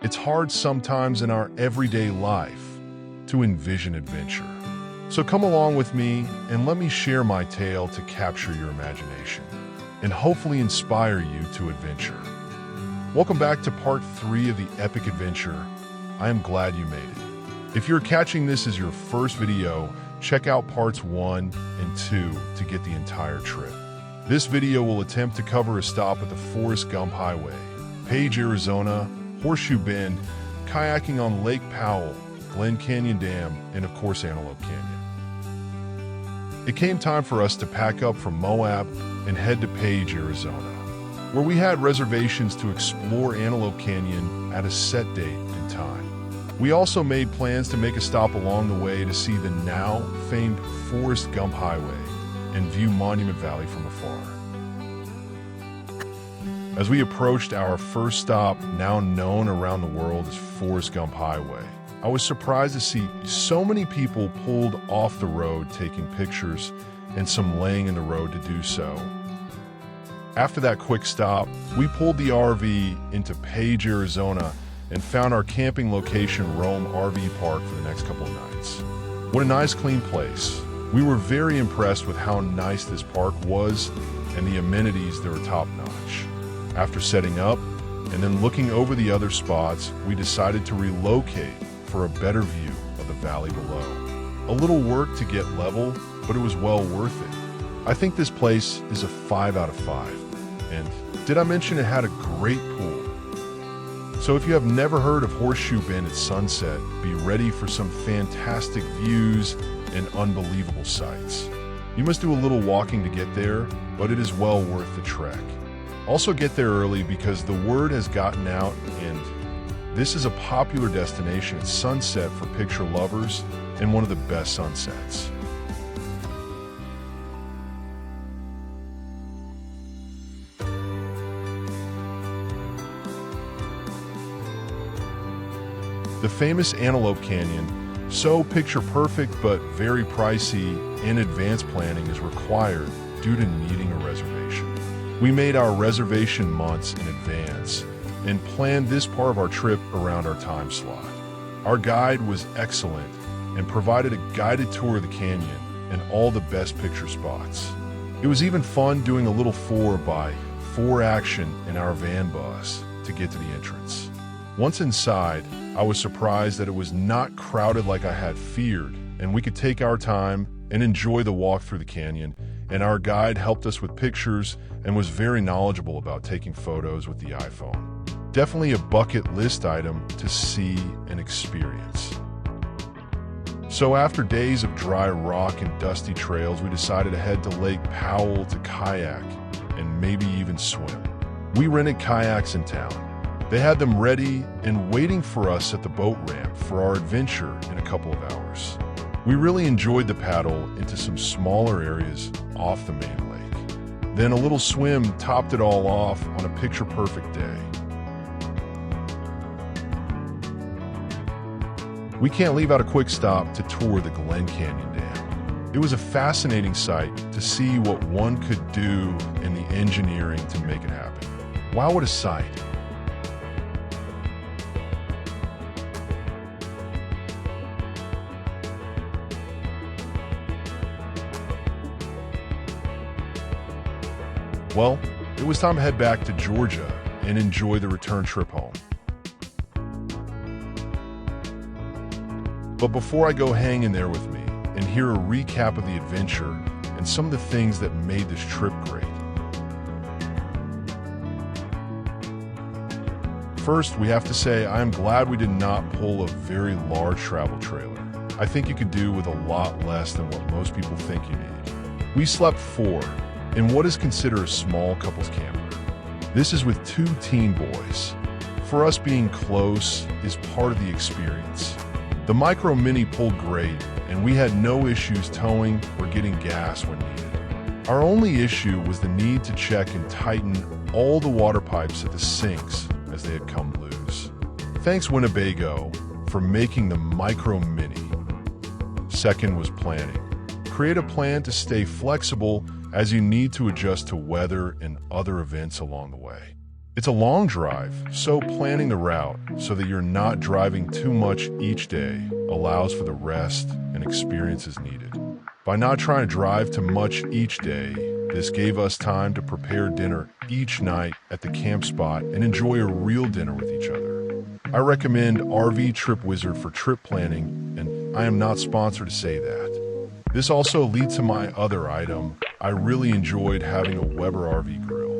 It's hard sometimes in our everyday life to envision adventure. So come along with me and let me share my tale to capture your imagination and hopefully inspire you to adventure. Welcome back to part 3 of the epic adventure. I am glad you made it. If you're catching this as your first video, check out parts 1 and 2 to get the entire trip. This video will attempt to cover a stop at the Forrest Gump Highway, Page, Arizona, Horseshoe Bend, kayaking on Lake Powell, Glen Canyon Dam, and of course Antelope Canyon. It came time for us to pack up from Moab and head to Page, Arizona, where we had reservations to explore Antelope Canyon at a set date and time. We also made plans to make a stop along the way to see the now famed Forrest Gump Highway and view Monument Valley from afar. As we approached our first stop, now known around the world as Forrest Gump Highway, I was surprised to see so many people pulled off the road taking pictures and some laying in the road to do so. After that quick stop, we pulled the RV into Page, Arizona and found our camping location, Rome RV Park, for the next couple of nights. What a nice, clean place. We were very impressed with how nice this park was and the amenities that were top-notch. After setting up and then looking over the other spots, we decided to relocate for a better view of the valley below. A little work to get level, but it was well worth it. I think this place is a 5 out of 5. And did I mention it had a great pool? So if you have never heard of Horseshoe Bend at sunset, be ready for some fantastic views and unbelievable sights. You must do a little walking to get there, but it is well worth the trek. Also get there early because the word has gotten out and this is a popular destination at sunset for picture lovers and one of the best sunsets. The famous Antelope Canyon, so picture perfect but very pricey, and advanced planning is required due to needing a reservation. We made our reservation months in advance and planned this part of our trip around our time slot. Our guide was excellent and provided a guided tour of the canyon and all the best picture spots. It was even fun doing a little 4x4 action in our van bus to get to the entrance. Once inside, I was surprised that it was not crowded like I had feared, and we could take our time and enjoy the walk through the canyon, and our guide helped us with pictures and was very knowledgeable about taking photos with the iPhone. Definitely a bucket list item to see and experience. So after days of dry rock and dusty trails, we decided to head to Lake Powell to kayak and maybe even swim. We rented kayaks in town. They had them ready and waiting for us at the boat ramp for our adventure in a couple of hours. We really enjoyed the paddle into some smaller areas off the main lake. Then a little swim topped it all off on a picture-perfect day. We can't leave out a quick stop to tour the Glen Canyon Dam. It was a fascinating sight to see what one could do and the engineering to make it happen. Wow, what a sight! Well, it was time to head back to Georgia and enjoy the return trip home. But before I go, hang in there with me and hear a recap of the adventure and some of the things that made this trip great. First, we have to say I am glad we did not pull a very large travel trailer. I think you could do with a lot less than what most people think you need. We slept 4 in what is considered a small couples camper. This is with 2 teen boys. For us, being close is part of the experience. The Micro Mini pulled great, and we had no issues towing or getting gas when needed. Our only issue was the need to check and tighten all the water pipes at the sinks as they had come loose. Thanks Winnebago for making the Micro Mini. Second was planning. Create a plan to stay flexible as you need to adjust to weather and other events along the way. It's a long drive, so planning the route so that you're not driving too much each day allows for the rest and experiences needed. By not trying to drive too much each day, this gave us time to prepare dinner each night at the camp spot and enjoy a real dinner with each other. I recommend RV Trip Wizard for trip planning, and I am not sponsored to say that. This also leads to my other item. I really enjoyed having a Weber RV grill.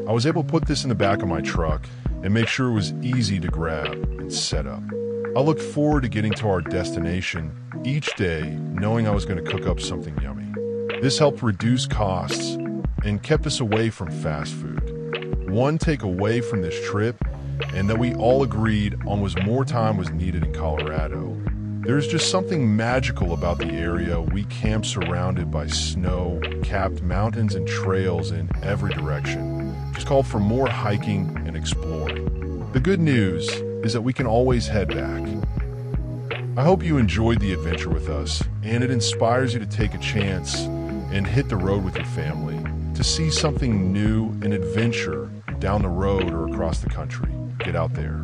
I was able to put this in the back of my truck and make sure it was easy to grab and set up. I looked forward to getting to our destination each day, knowing I was going to cook up something yummy. This helped reduce costs and kept us away from fast food. One takeaway from this trip, and that we all agreed on, was more time was needed in Colorado. There's just something magical about the area. We camp surrounded by snow-capped mountains and trails in every direction. Just called for more hiking and exploring. The good news is that we can always head back. I hope you enjoyed the adventure with us, and it inspires you to take a chance and hit the road with your family to see something new and adventure down the road or across the country. Get out there.